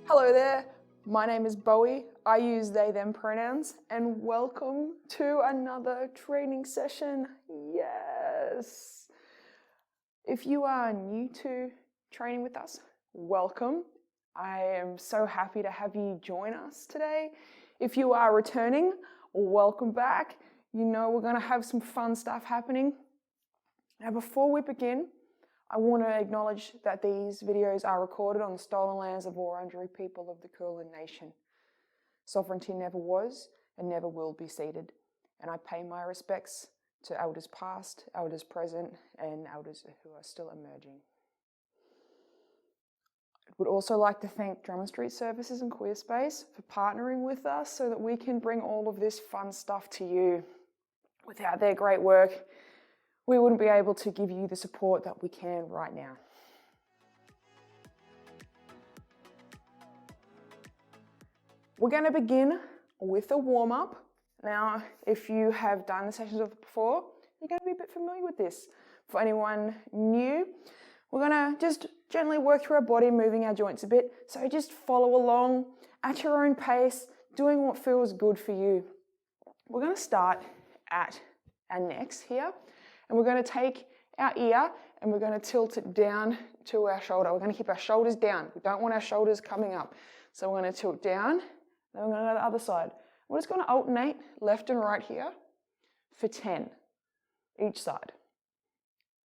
Hello there, my name is Bowie. I use they, them pronouns, and welcome to another training session. Yes! If you are new to training with us, welcome. I am so happy to have you join us today. If you are returning, welcome back. You know we're going to have some fun stuff happening. Now before we begin, I want to acknowledge that these videos are recorded on the stolen lands of Wurundjeri people of the Kulin Nation. Sovereignty never was and never will be ceded, and I pay my respects to elders past, elders present, and elders who are still emerging. I would also like to thank Drummond Street Services and Queer Space for partnering with us so that we can bring all of this fun stuff to you. Without their great work, we wouldn't be able to give you the support that we can right now. We're going to begin with a warm-up. Now, if you have done the sessions before, you're going to be a bit familiar with this. For anyone new, we're going to just gently work through our body, moving our joints a bit. So just follow along at your own pace, doing what feels good for you. We're going to start at our necks here. And we're going to take our ear and we're going to tilt it down to our shoulder. We're going to keep our shoulders down. We don't want our shoulders coming up. So we're going to tilt down, then we're going to go to the other side. We're just going to alternate left and right here for 10 each side.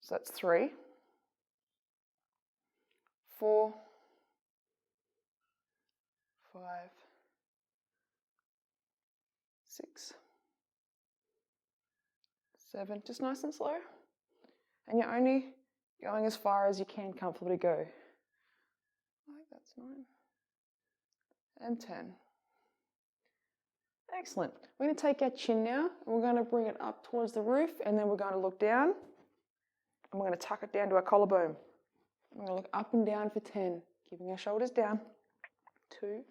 So that's 3, 4, 5, 6, 7, just nice and slow. And you're only going as far as you can comfortably go. I think that's 9. And 10. Excellent. We're going to take our chin now, and we're going to bring it up towards the roof, and then we're going to look down, and we're going to tuck it down to our collarbone. We're going to look up and down for 10, keeping our shoulders down. 2,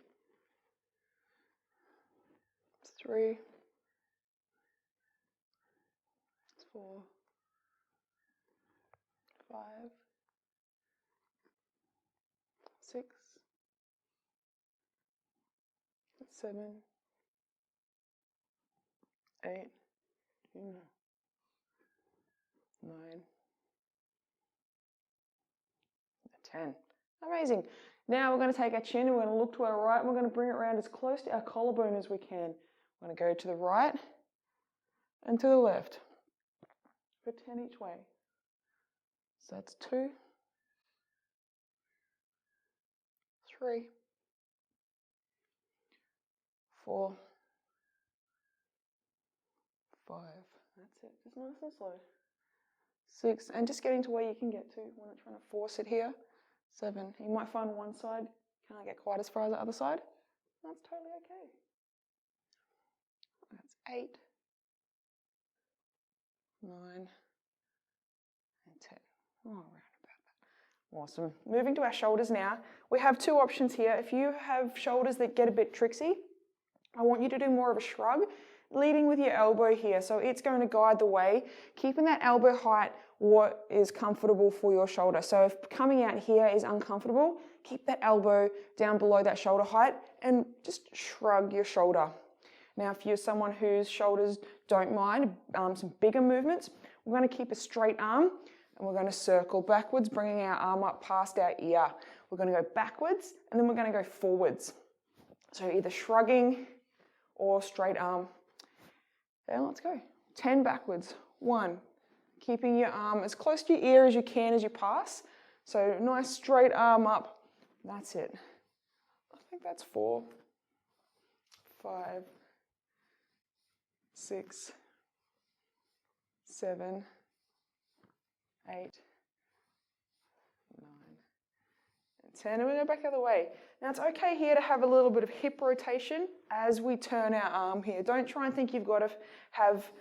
3, 4, 5, 6, 7, 8, 9, 10. Amazing. Now we're going to take our chin and we're going to look to our right and we're going to bring it around as close to our collarbone as we can. We're going to go to the right and to the left for 10 each way. So that's 2, 3, 4, 5. That's it. Just nice and slow. 6, and just getting to where you can get to. We're not trying to force it here. 7. You might find one side can't get quite as far as the other side. That's totally okay. That's 8, 9, and 10. Oh, around about that. Awesome. Moving to our shoulders now. We have 2 options here. If you have shoulders that get a bit tricksy, I want you to do more of a shrug, leading with your elbow here. So it's going to guide the way, keeping that elbow height what is comfortable for your shoulder. So if coming out here is uncomfortable, keep that elbow down below that shoulder height and just shrug your shoulder. Now, if you're someone whose shoulders don't mind some bigger movements, we're going to keep a straight arm and we're going to circle backwards, bringing our arm up past our ear. We're going to go backwards and then we're going to go forwards. So either shrugging or straight arm. And let's go. 10 backwards. 1. Keeping your arm as close to your ear as you can as you pass. So nice straight arm up. That's it. I think that's 4, 5, 6, 7, 8, 9, and 10. And we go back the other way. Now it's okay here to have a little bit of hip rotation as we turn our arm here. Don't try and think you've got to have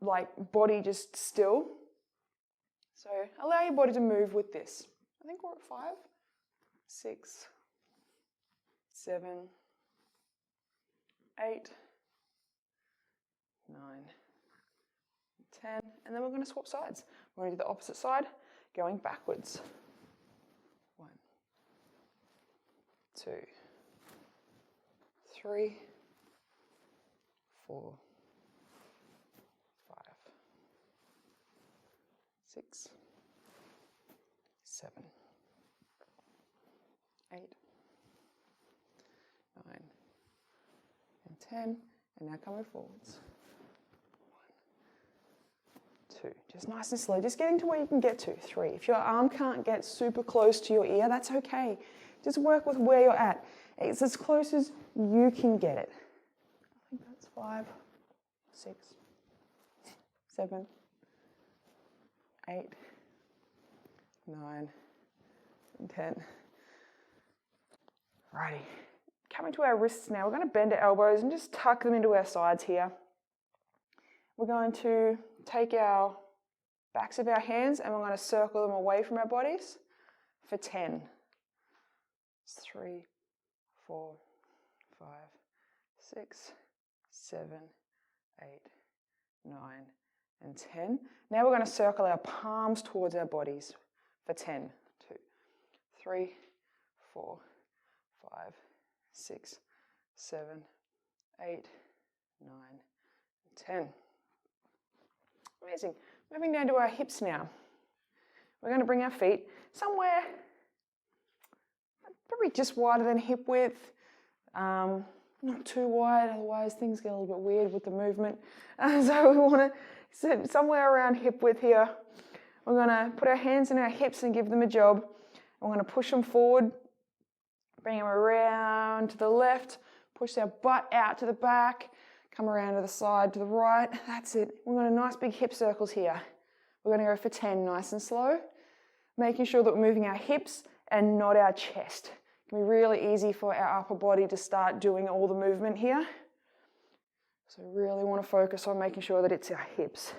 like body just still. So allow your body to move with this. I think we're at 5, 6, 7, 8, 9, 10, and then we're going to swap sides. We're going to do the opposite side, going backwards. 1, 2, 3, 4, 5, 6, 7, 8, 9, and 10. And now coming forwards. 1, 2. Just nice and slow. Just getting to where you can get to. 3. If your arm can't get super close to your ear, that's okay. Just work with where you're at. It's as close as you can get it. I think that's 5, 6, 7, 8, 9, and 10. Righty. Coming to our wrists now, we're going to bend our elbows and just tuck them into our sides here. We're going to take our backs of our hands and we're going to circle them away from our bodies for 10. 3, 4, 5, 6, 7, 8, 9, and 10. Now we're going to circle our palms towards our bodies for 10. 2, 3, 4, 5, 6, 7, 8, 9, and 10. Amazing. Moving down to our hips now. We're going to bring our feet somewhere probably just wider than hip width, not too wide, otherwise things get a little bit weird with the movement. So we want to sit somewhere around hip width here. We're going to put our hands in our hips and give them a job. We're going to push them forward, bring them around to the left, push our butt out to the back, come around to the side, to the right. That's it. We're going to nice big hip circles here. We're going to go for 10, nice and slow, making sure that we're moving our hips and not our chest. It can be really easy for our upper body to start doing all the movement here. So really want to focus on making sure that it's our hips. I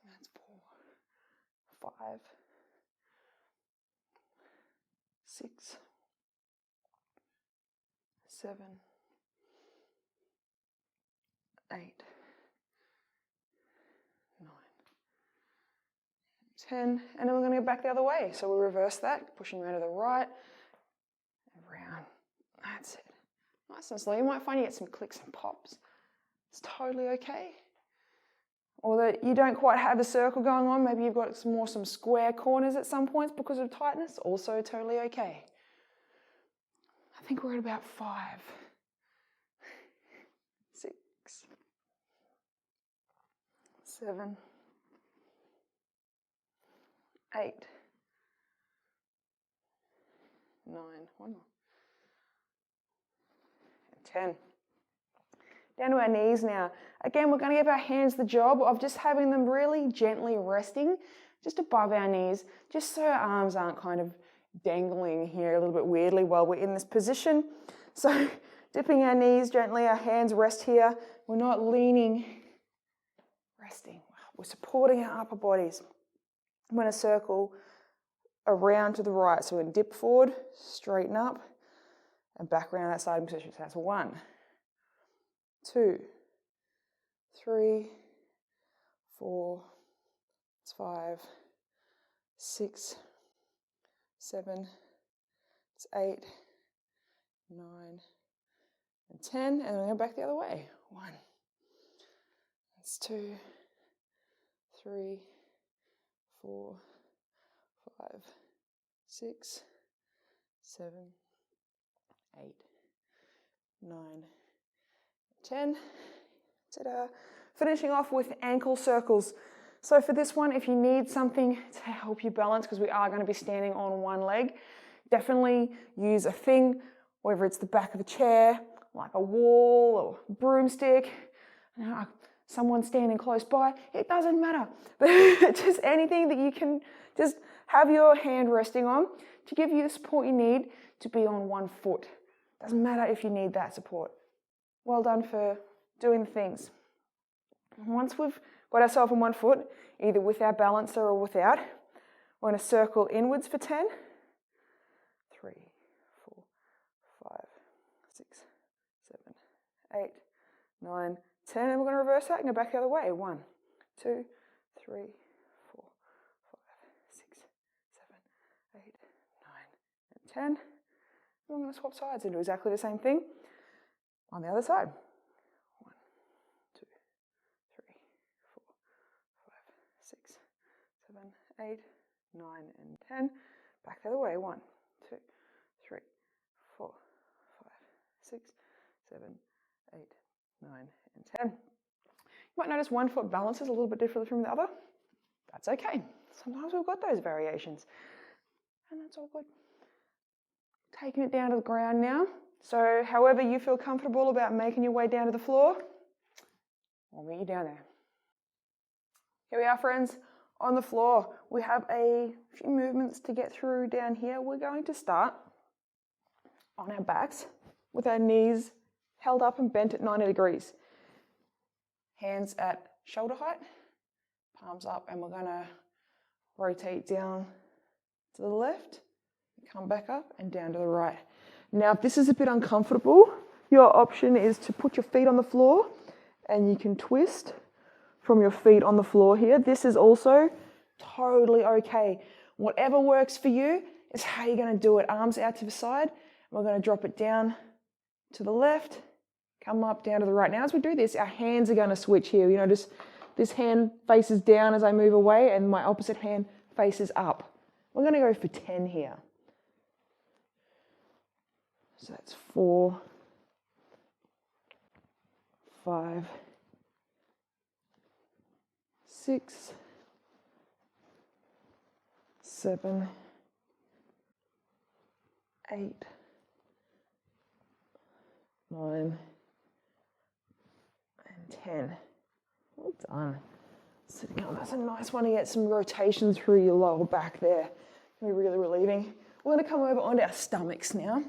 think that's 4, 5, 6, 7, 8, 9, 10, and then we're going to go back the other way. So we reverse that, pushing around to the right, and around. That's it. Nice and slow. You might find you get some clicks and pops. It's totally okay. Or that you don't quite have a circle going on. Maybe you've got some square corners at some points because of tightness. Also totally okay. I think we're at about 5, 6, 7, 8, 9, one more, and 10. Down to our knees now. Again, we're going to give our hands the job of just having them really gently resting just above our knees, just so our arms aren't kind of dangling here a little bit weirdly while we're in this position. So dipping our knees gently, our hands rest here. We're not leaning, resting. We're supporting our upper bodies. I'm going to circle around to the right. So we're going to dip forward, straighten up, and back around that side position. So that's 1, 2, 3, 4, 5, 6, 7, 8, 9, and 10. And then we go back the other way. 1, that's 2, 3, 4, 5, 6, 7, 8, 9, 10. Ta-da. Finishing off with ankle circles. So for this one, if you need something to help you balance, because we are going to be standing on one leg, definitely use a thing, whether it's the back of a chair, like a wall or broomstick, someone standing close by, it doesn't matter. But just anything that you can just have your hand resting on to give you the support you need to be on one foot. Doesn't matter if you need that support. Well done for doing the things. Once we've got ourselves on one foot, either with our balancer or without, we're going to circle inwards for 10. 3, 4, 5, 6, 7, 8, 9, 10. And we're going to reverse that and go back the other way. 1, 2, 3, 4, 5, 6, 7, 8, 9, and 10. And we're going to swap sides and do exactly the same thing. On the other side. 1, 2, 3, 4, 5, 6, 7, 8, 9, and 10. Back the other way. 1, 2, 3, 4, 5, 6, 7, 8, 9, and 10. You might notice one foot balances a little bit differently from the other. That's okay. Sometimes we've got those variations, and that's all good. Taking it down to the ground now. So however you feel comfortable about making your way down to the floor, I'll meet you down there. Here we are, friends, on the floor. We have a few movements to get through down here. We're going to start on our backs with our knees held up and bent at 90 degrees. Hands at shoulder height, palms up, and we're going to rotate down to the left, come back up and down to the right. Now, if this is a bit uncomfortable, your option is to put your feet on the floor and you can twist from your feet on the floor here. This is also totally okay. Whatever works for you is how you're going to do it. Arms out to the side. We're going to drop it down to the left, come up, down to the right. Now, as we do this, our hands are going to switch here. You notice this hand faces down as I move away and my opposite hand faces up. We're going to go for 10 here. So that's 4, 5, 6, 7, 8, 9, and 10. Well done. Sitting up, that's a nice one to get some rotation through your lower back there. Can be really relieving. We're going to come over onto our stomachs now.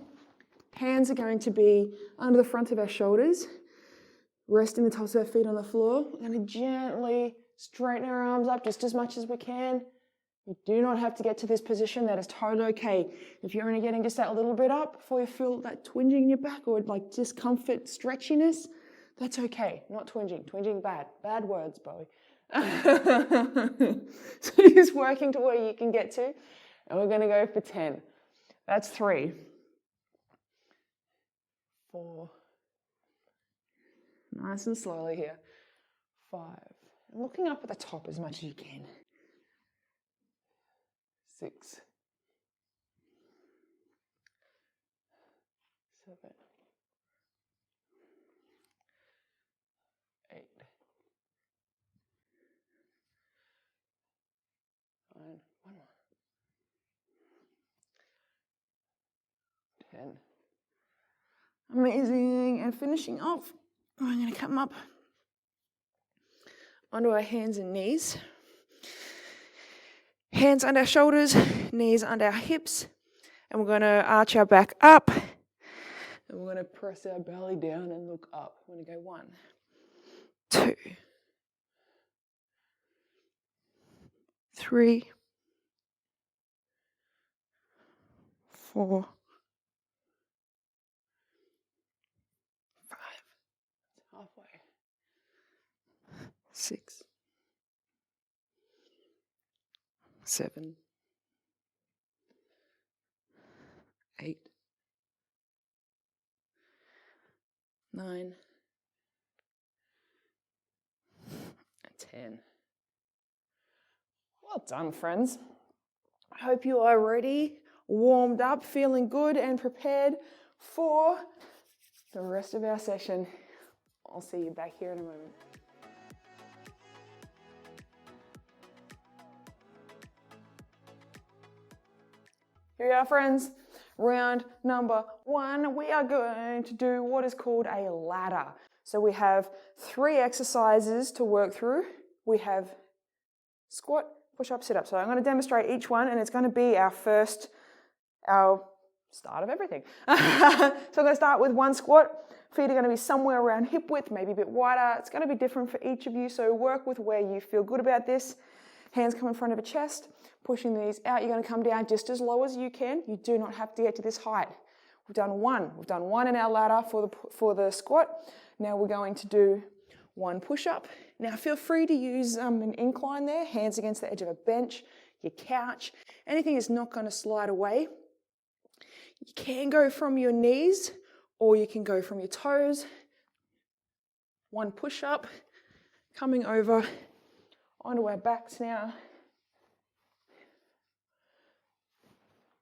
Hands are going to be under the front of our shoulders, resting the tops of our feet on the floor. We're going to gently straighten our arms up just as much as we can. You do not have to get to this position. That is totally okay. If you're only getting just that little bit up before you feel that twinging in your back or like discomfort, stretchiness, that's okay. Not twinging. Twinging bad. Bad words, Bowie. So just working to where you can get to. And we're going to go for 10. That's 3. 4. Nice and slowly here. 5. And looking up at the top as much as you can. 6. 7. 8. 9. One more. 10. Amazing. And finishing off, we're going to come up onto our hands and knees. Hands under our shoulders, knees under our hips. And we're going to arch our back up. And we're going to press our belly down and look up. We're going to go 1, 2, 3, 4, 5. Halfway. 6, 7, 8, 9, and 10. Well done, friends. I hope you are ready, warmed up, feeling good and prepared for the rest of our session. I'll see you back here in a moment. Here we are, friends. Round number 1, we are going to do what is called a ladder. So we have 3 exercises to work through. We have squat, push-up, sit-up. So I'm going to demonstrate each one, and it's going to be our start of everything. So I'm going to start with 1 squat. Feet are going to be somewhere around hip width, maybe a bit wider. It's going to be different for each of you, so work with where you feel good about this. Hands come in front of a chest, pushing these out. You're going to come down just as low as you can. You do not have to get to this height. We've done 1. We've done 1 in our ladder for the squat. Now we're going to do 1 push-up. Now feel free to use an incline there, hands against the edge of a bench, your couch, anything that's not going to slide away. You can go from your knees or you can go from your toes, 1 push-up, coming over onto our backs now,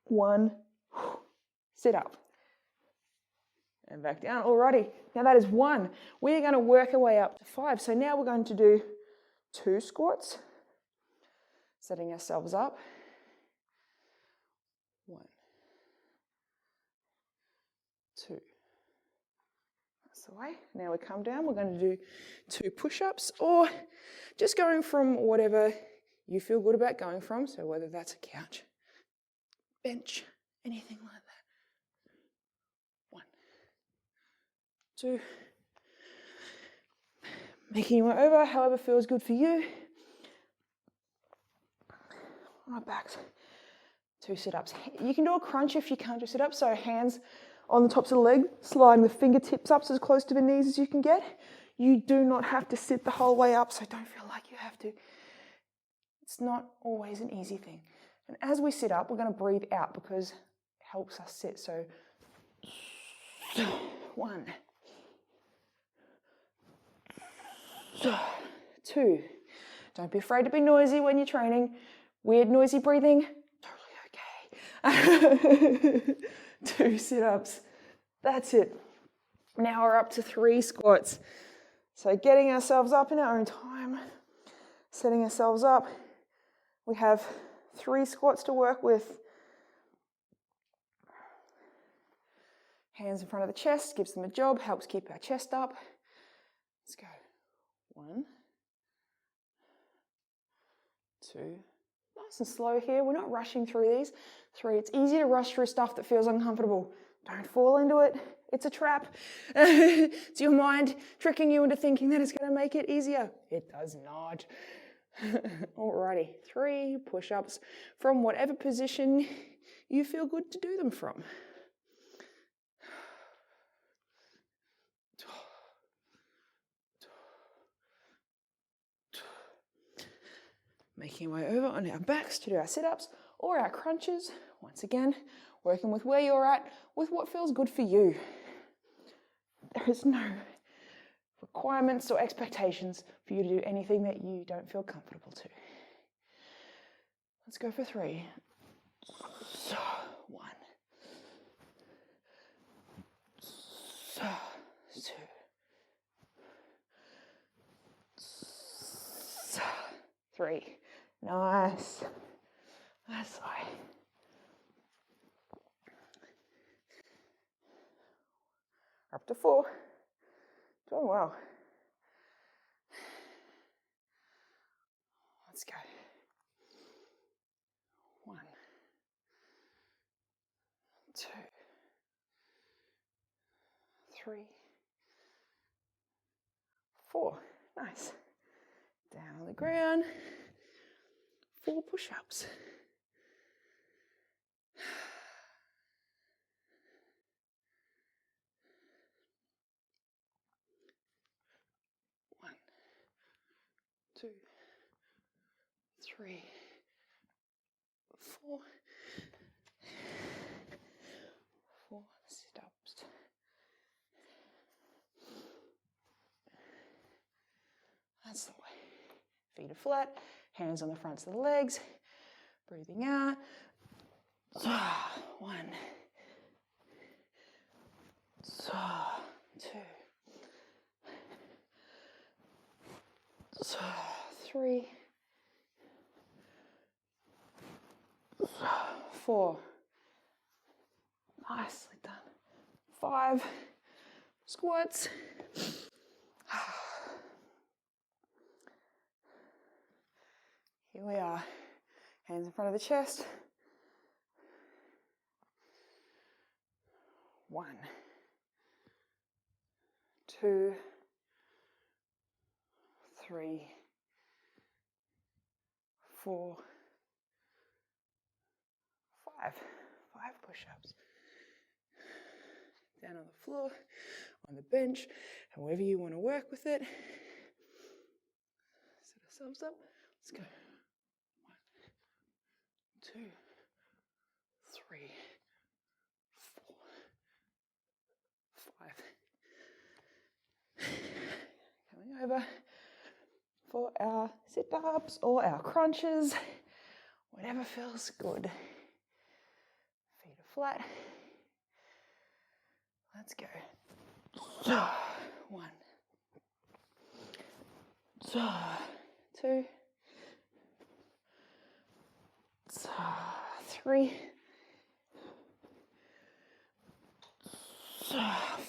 1 sit up, and back down. Alrighty, now that is 1. We're going to work our way up to 5. So now we're going to do 2 squats, setting ourselves up, 1, 2. That's the way. Now we come down, we're going to do 2 push-ups, or just going from whatever you feel good about going from, so whether that's a couch, bench, anything like that. 1, 2. Making your way over, however feels good for you. On our backs, 2 sit-ups. You can do a crunch if you can't do sit-ups, so hands on the tops of the leg, sliding the fingertips up as close to the knees as you can get. You do not have to sit the whole way up, so don't feel like you have to. It's not always an easy thing. And as we sit up, we're going to breathe out because it helps us sit. So 1, 2. Don't be afraid to be noisy when you're training. Weird noisy breathing, totally okay. 2 sit-ups. That's it. Now we're up to 3 squats. So getting ourselves up in our own time, setting ourselves up. We have 3 squats to work with. Hands in front of the chest, gives them a job, helps keep our chest up. Let's go. 1, 2. Nice and slow here. We're not rushing through these. 3. It's easy to rush through stuff that feels uncomfortable. Don't fall into it. It's a trap. It's your mind tricking you into thinking that it's going to make it easier. It does not. Alrighty. 3 push-ups from whatever position you feel good to do them from. Making our way over on our backs to do our sit-ups or our crunches. Once again, working with where you're at, with what feels good for you. There is no requirements or expectations for you to do anything that you don't feel comfortable to. Let's go for 3. 1. 2. 3. Nice. That's right. Up to 4. Doing well. Let's go. 1, 2, 3, 4. Nice. Down on the ground. 4 push-ups. 1, 2, 3, 4. 4 sit-ups. That's the way. Feet are flat, hands on the fronts of the legs. Breathing out. 1, 2, 3, 4. Nicely done. 5 squats. Here we are. Hands in front of the chest. 1, 2, 3, 4, 5. 5 push-ups. Down on the floor, on the bench, however you want to work with it. Set ourselves up. Let's go. 1, 2, 3, 4, over for our sit-ups or our crunches, whatever feels good. Feet are flat. Let's go. 1, 2, 3,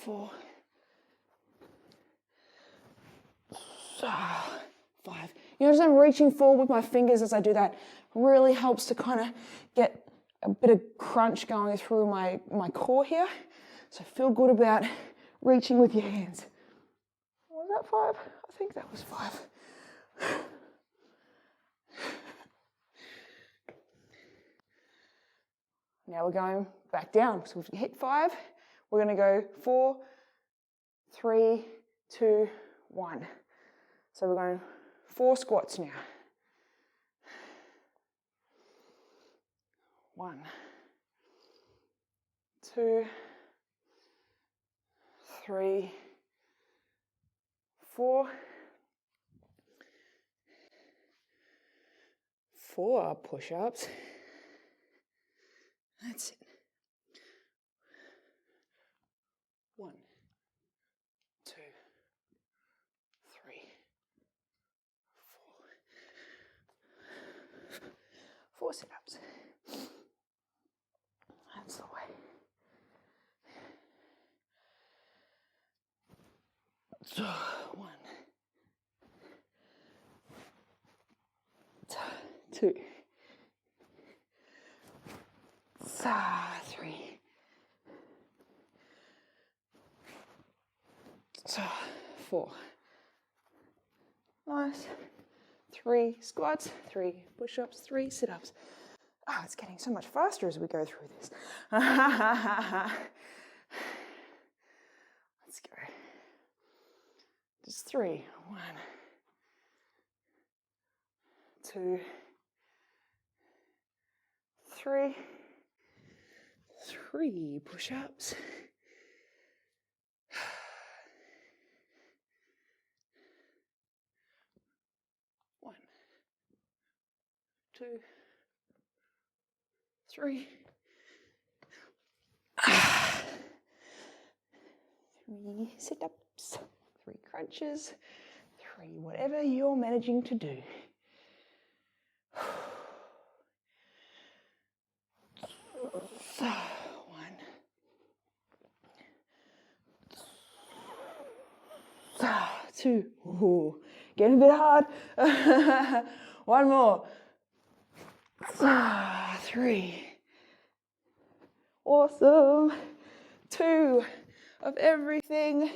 4, 5. You notice I'm reaching forward with my fingers as I do that. Really helps to kind of get a bit of crunch going through my core here. So feel good about reaching with your hands. Was that 5? I think that was 5. Now we're going back down. So we've hit 5. We're going to go 4, 3, 2, 1. So we're going 4 squats now. 1, 2, 3, 4. 4 push-ups. That's it. 1, 2, 3, 4. 4 sit-ups. That's the way. 1, 2, 3, 4. Nice. 3 squats, 3 push-ups, 3 sit-ups. Oh, it's getting so much faster as we go through this. Let's go. Just 3. 1, 2, 3. 3 push-ups. 1, 2, 3. 3 sit-ups, 3 crunches, 3 whatever you're managing to do. 1, 2. Ooh, getting a bit hard. 1 more. 3. Awesome. 2 of everything.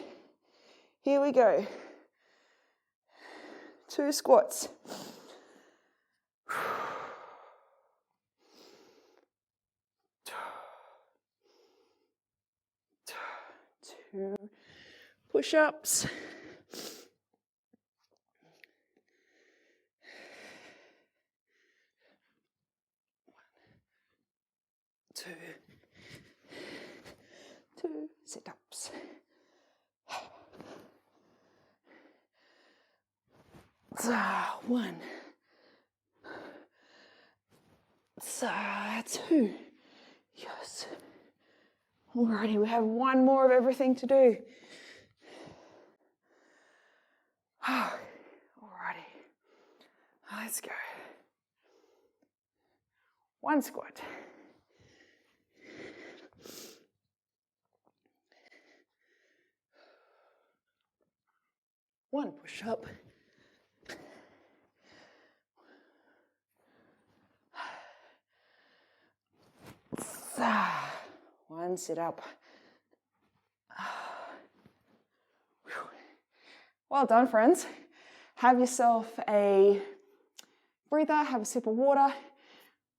Here we go. 2 squats. 2 push-ups. 2 sit-ups. 1, 2. Yes. Alrighty, we have 1 more of everything to do. Alrighty, let's go. 1 squat. 1 push-up. 1 sit-up. Well done, friends. Have yourself a breather, have a sip of water.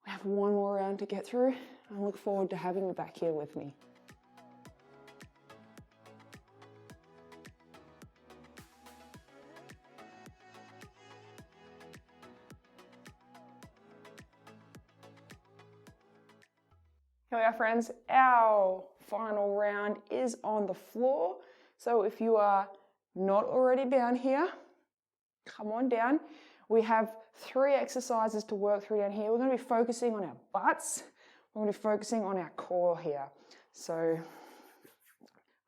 We have 1 more round to get through. I look forward to having you back here with me. Here we are, friends. Our final round is on the floor. So if you are not already down here, Come on down. We have 3 exercises to work through down here. We're going to be focusing on our butts. We're going to be focusing on our core here. So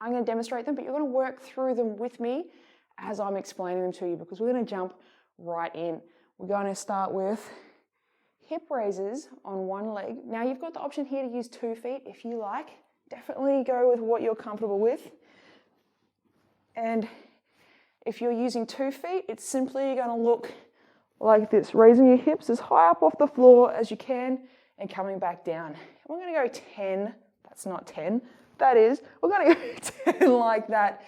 I'm going to demonstrate them, but you're going to work through them with me as I'm explaining them to you, because we're going to jump right in. We're going to start with hip raises on one leg. Now you've got the option here to use 2 feet if you like. Definitely go with what you're comfortable with. And if you're using 2 feet, it's simply going to look like this, raising your hips as high up off the floor as you can and coming back down. We're going to go 10. That's not 10. That is, we're going to go 10 like that.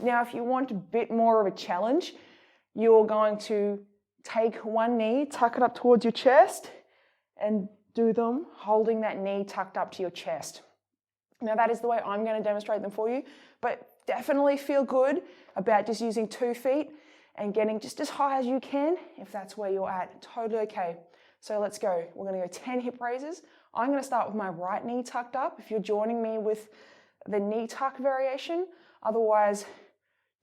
Now, if you want a bit more of a challenge, you're going to take one knee, tuck it up towards your chest, and do them holding that knee tucked up to your chest. Now, that is the way I'm going to demonstrate them for you, but definitely feel good about just using 2 feet and getting just as high as you can if that's where you're at. Totally okay. So let's go. We're going to go 10 hip raises. I'm going to start with my right knee tucked up. If you're joining me with the knee tuck variation, otherwise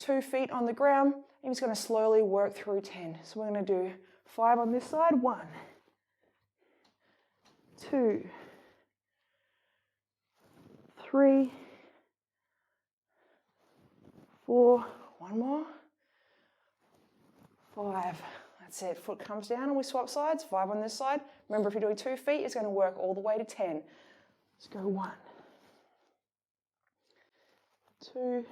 2 feet on the ground, I'm just going to slowly work through 10. So we're going to do 5 on this side. 1, 2, 3, 4, one more, 5. That's it. Foot comes down and we swap sides. 5 on this side. Remember, if you're doing 2 feet, it's going to work all the way to 10. Let's go 1, 2,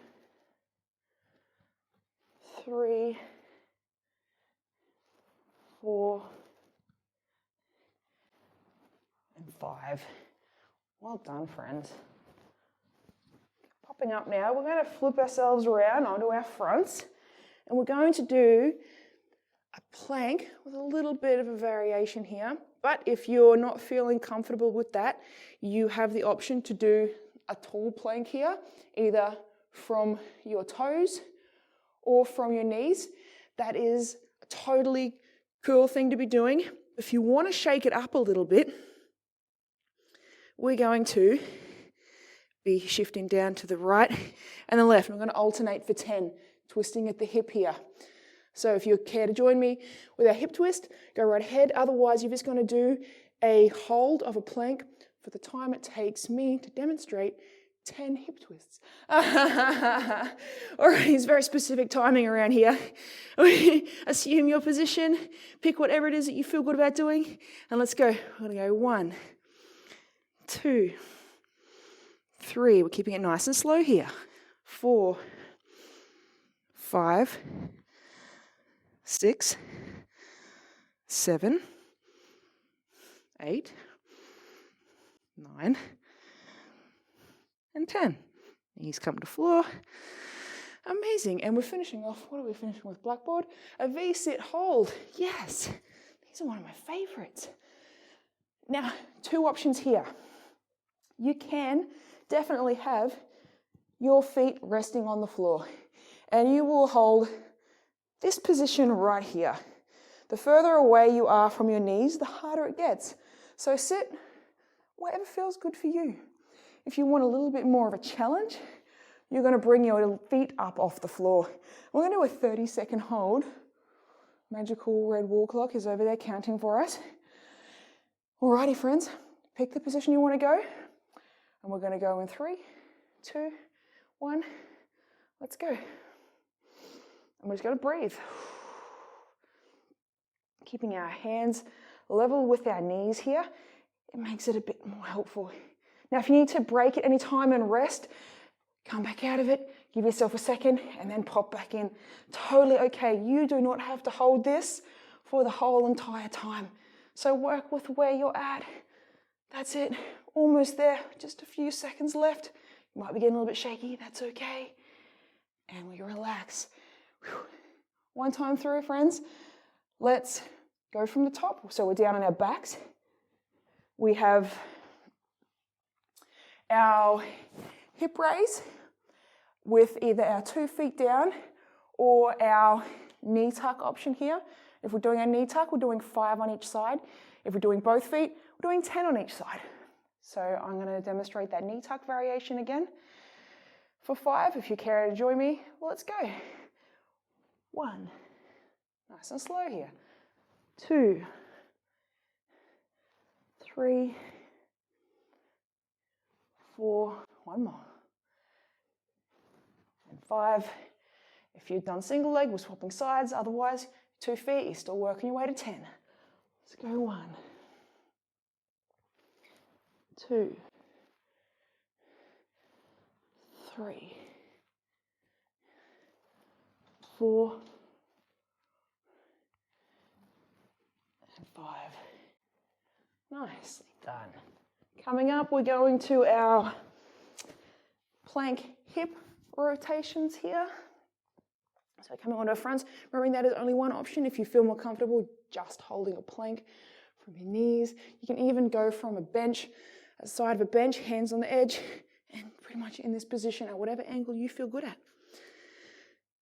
3, 4, and 5. Well done, friends. Popping up now, we're going to flip ourselves around onto our fronts, and we're going to do a plank with a little bit of a variation here. But if you're not feeling comfortable with that, you have the option to do a tall plank here, either from your toes or from your knees. That is a totally cool thing to be doing. If you want to shake it up a little bit, we're going to be shifting down to the right and the left. I'm going to alternate for 10, twisting at the hip here. So if you care to join me with our hip twist, go right ahead. Otherwise, you're just going to do a hold of a plank for the time it takes me to demonstrate 10 hip twists. All right, it's very specific timing around here. Assume your position, pick whatever it is that you feel good about doing, and let's go. We're going to go 1, 2, 3. We're keeping it nice and slow here. 4, 5, 6, 7, 8, 9, and 10. Knees come to floor. Amazing. And we're finishing off, what are we finishing with, Blackboard? A V-sit hold. Yes. These are one of my favorites. Now, 2 options here. You can definitely have your feet resting on the floor, and you will hold this position right here. The further away you are from your knees, the harder it gets. So sit wherever feels good for you. If you want a little bit more of a challenge, you're going to bring your feet up off the floor. We're going to do a 30-second hold. Magical red wall clock is over there counting for us. Alrighty, friends, pick the position you want to go. And we're going to go in 3, 2, 1. Let's go. And we're just going to breathe. Keeping our hands level with our knees here, it makes it a bit more helpful. Now, if you need to break at any time and rest, come back out of it, give yourself a second, and then pop back in. Totally okay. You do not have to hold this for the whole entire time. So work with where you're at. That's it. Almost there. Just a few seconds left. You might be getting a little bit shaky. That's okay. And we relax. Whew. One time through, friends. Let's go from the top. So we're down on our backs. We have our hip raise with either our 2 feet down or our knee tuck option here. If we're doing our knee tuck, we're doing 5 on each side. If we're doing both feet, we're doing 10 on each side. So I'm going to demonstrate that knee tuck variation again. For 5, if you care to join me, well, let's go. 1, Nice and slow here. 2, 3, 4, one more. And 5. If you've done single leg, we're swapping sides. Otherwise, 2 feet, you're still working your way to 10. Let's go 1, 2, 3, 4, and 5. Nicely done. Coming up, we're going to our plank hip rotations here. So coming onto our fronts, remembering that is only one option. If you feel more comfortable just holding a plank from your knees, you can even go from a bench, a side of a bench, hands on the edge, and pretty much in this position at whatever angle you feel good at.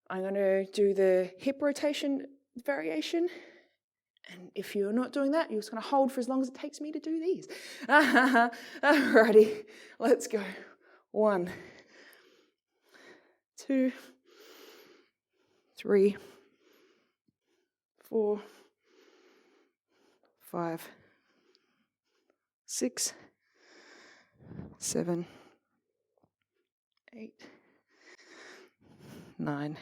I'm going to do the hip rotation variation. And if you're not doing that, you're just going to hold for as long as it takes me to do these. Alrighty, let's go. 1, 2, 3, 4, 5, 6, 7, 8, 9,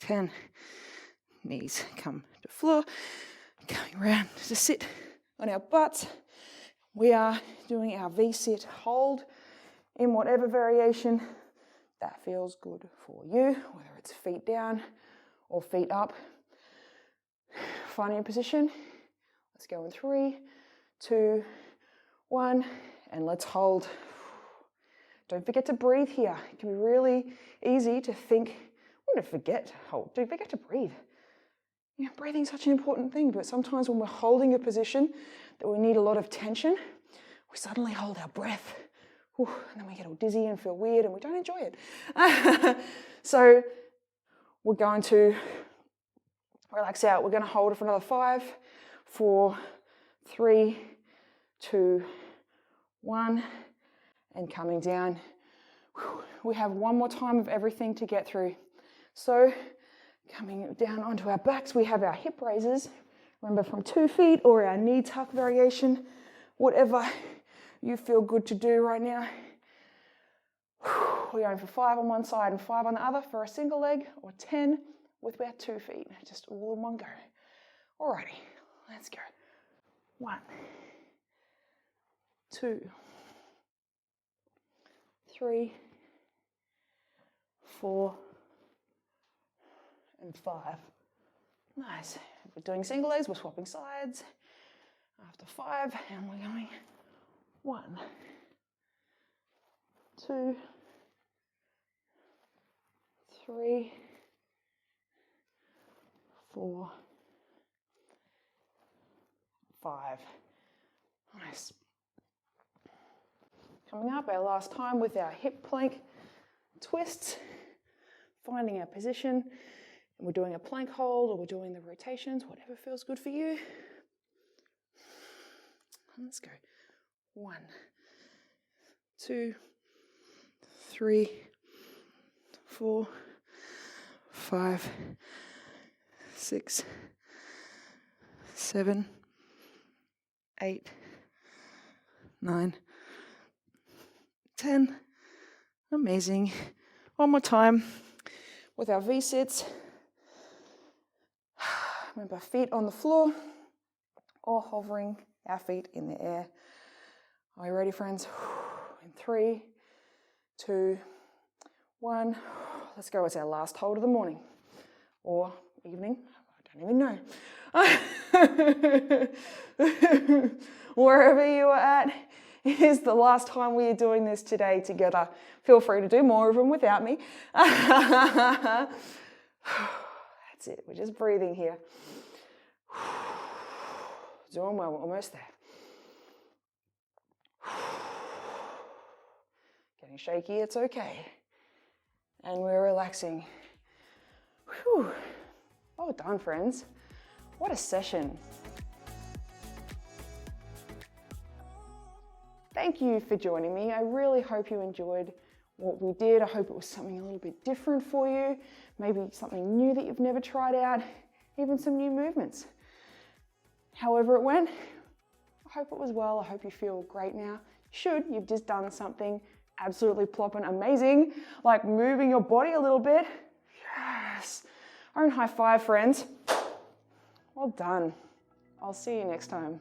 10. Knees come to floor, coming around to sit on our butts. We are doing our V-sit hold in whatever variation that feels good for you, whether it's feet down or feet up. Finding a position. Let's go in 3, 2, 1, and let's hold. Don't forget to breathe here. It can be really easy to think, I'm going to forget to hold. Don't forget to breathe. You know, breathing is such an important thing, but sometimes when we're holding a position that we need a lot of tension, we suddenly hold our breath, and then we get all dizzy and feel weird and we don't enjoy it. So we're going to relax out. We're going to hold it for another 5, 4, 3, 2, 1, and coming down. We have one more time of everything to get through. So coming down onto our backs, we have our hip raises. Remember, from 2 feet or our knee tuck variation, whatever you feel good to do right now. We're going for 5 on one side and 5 on the other for a single leg, or 10 with our 2 feet, just all in one go. Alrighty, let's go. 1, 2, 3, 4, and 5. Nice. If we're doing single legs, we're swapping sides. After 5, and we're going 1, 2, 3, 4, 5. Nice. Coming up, our last time with our hip plank twists, finding our position. And we're doing a plank hold or we're doing the rotations, whatever feels good for you. Let's go. 1, 2, 3, 4, 5, 6, 7, 8, 9, 10. Amazing. One more time with our V-sits. Remember, feet on the floor or hovering our feet in the air. Are you ready, friends? In 3, 2, 1. Let's go. It's our last hold of the morning or evening. I don't even know. Wherever you are at, it is the last time we are doing this today together. Feel free to do more of them without me. That's it. We're just breathing here. Doing well. We're almost there. Getting shaky, it's okay. And we're relaxing. Whew. Well done, friends. What a session. Thank you for joining me. I really hope you enjoyed what we did. I hope it was something a little bit different for you. maybe something new that you've never tried out, even some new movements. However it went, I hope it was well. I hope you feel great now. You've just done something absolutely plopping amazing, like moving your body a little bit. Yes. Own high five, friends. Well done. I'll see you next time.